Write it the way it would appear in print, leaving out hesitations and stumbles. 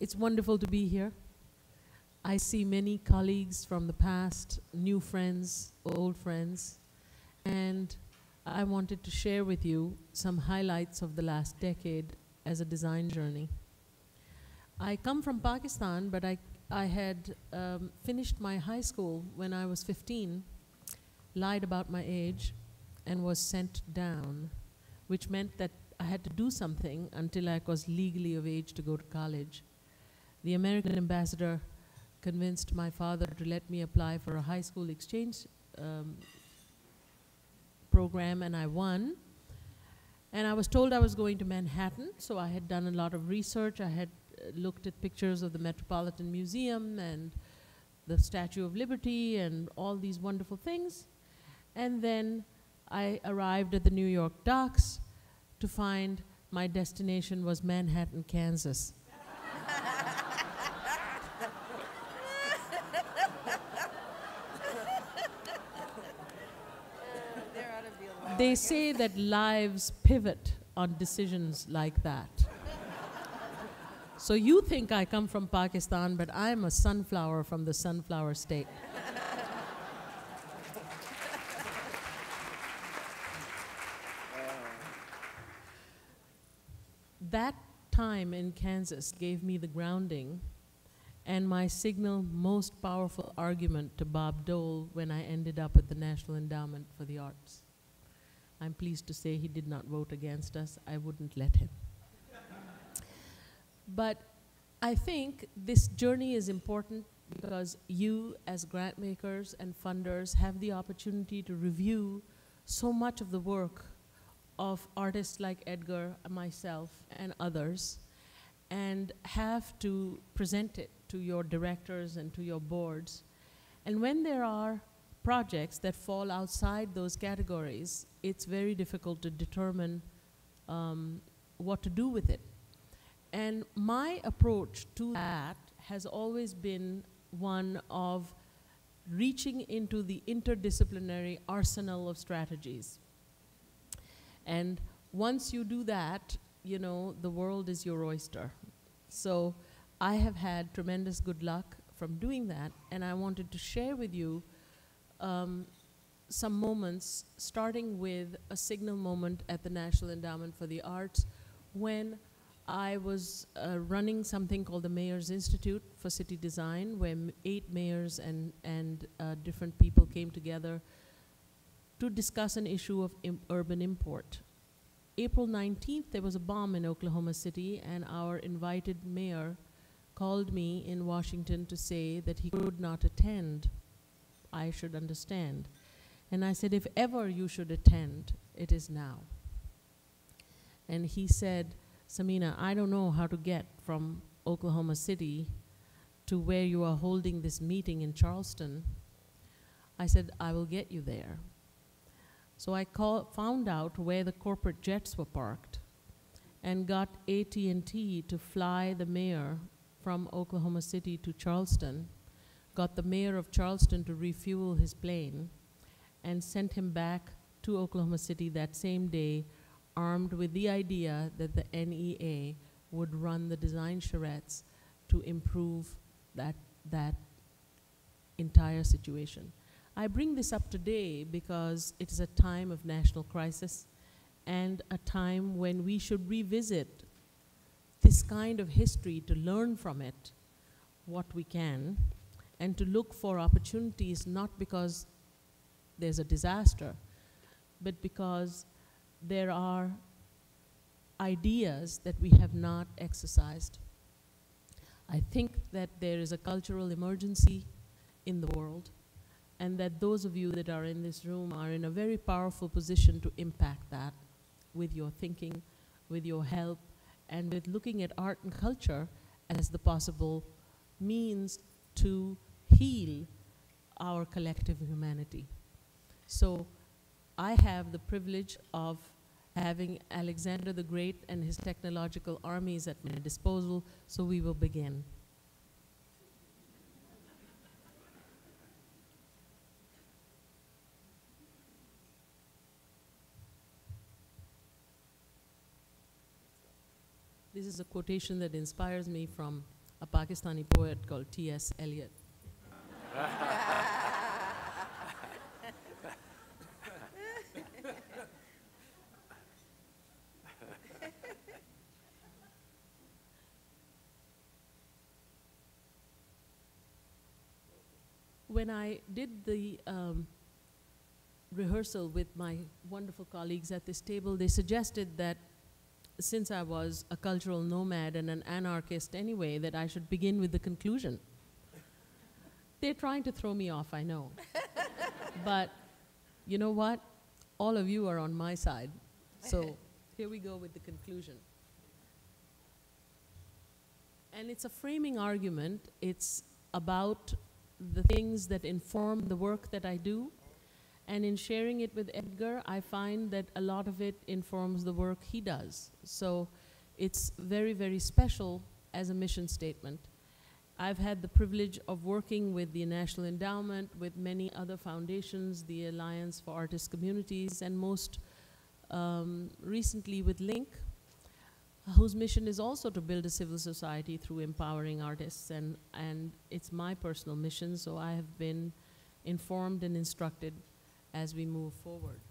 It's wonderful to be here. I see many colleagues from the past, new friends, old friends, and I wanted to share with you some highlights of the last decade as a design journey. I come from Pakistan, but I had finished my high school when I was 15, lied about my age, and was sent down, which meant that I had to do something until I was legally of age to go to college. The American ambassador convinced my father to let me apply for a high school exchange program, and I won. And I was told I was going to Manhattan, so I had done a lot of research. I had looked at pictures of the Metropolitan Museum and the Statue of Liberty and all these wonderful things. And then I arrived at the New York docks to find my destination was Manhattan, Kansas. They say that lives pivot on decisions like that. So you think I come from Pakistan, but I'm a sunflower from the sunflower state. That time in Kansas gave me the grounding and my signal most powerful argument to Bob Dole when I ended up at the National Endowment for the Arts. I'm pleased to say he did not vote against us. I wouldn't let him. But I think this journey is important because you as grant makers and funders have the opportunity to review so much of the work of artists like Edgar, myself, and others, and have to present it to your directors and to your boards. And when there are projects that fall outside those categories, it's very difficult to determine what to do with it. And my approach to that has always been one of reaching into the interdisciplinary arsenal of strategies. And once you do that, you know, the world is your oyster. So I have had tremendous good luck from doing that, and I wanted to share with you some moments, starting with a signal moment at the National Endowment for the Arts when I was running something called the Mayor's Institute for City Design, where 8 mayors and different people came together to discuss an issue of urban import. April 19th, there was a bomb in Oklahoma City, and our invited mayor called me in Washington to say that he could not attend. I should understand. And I said, if ever you should attend, it is now. And he said, Samina, I don't know how to get from Oklahoma City to where you are holding this meeting in Charleston. I said, I will get you there. So I found out where the corporate jets were parked and got AT&T to fly the mayor from Oklahoma City to Charleston, got the mayor of Charleston to refuel his plane, and sent him back to Oklahoma City that same day, armed with the idea that the NEA would run the design charrettes to improve that entire situation. I bring this up today because it is a time of national crisis and a time when we should revisit this kind of history to learn from it what we can and to look for opportunities, not because there's a disaster, but because there are ideas that we have not exercised. I think that there is a cultural emergency in the world, and that those of you that are in this room are in a very powerful position to impact that with your thinking, with your help, and with looking at art and culture as the possible means to heal our collective humanity. So I have the privilege of having Alexander the Great and his technological armies at my disposal, so we will begin. This is a quotation that inspires me from a Pakistani poet called T.S. Eliot. When I did the rehearsal with my wonderful colleagues at this table, they suggested that since I was a cultural nomad and an anarchist anyway, that I should begin with the conclusion. They're trying to throw me off, I know. But you know what? All of you are on my side. So here we go with the conclusion. And it's a framing argument. It's about the things that inform the work that I do. And in sharing it with Edgar, I find that a lot of it informs the work he does. So it's very, very special as a mission statement. I've had the privilege of working with the National Endowment, with many other foundations, the Alliance for Artist Communities, and most recently with LINC, whose mission is also to build a civil society through empowering artists. And it's my personal mission, so I have been informed and instructed as we move forward.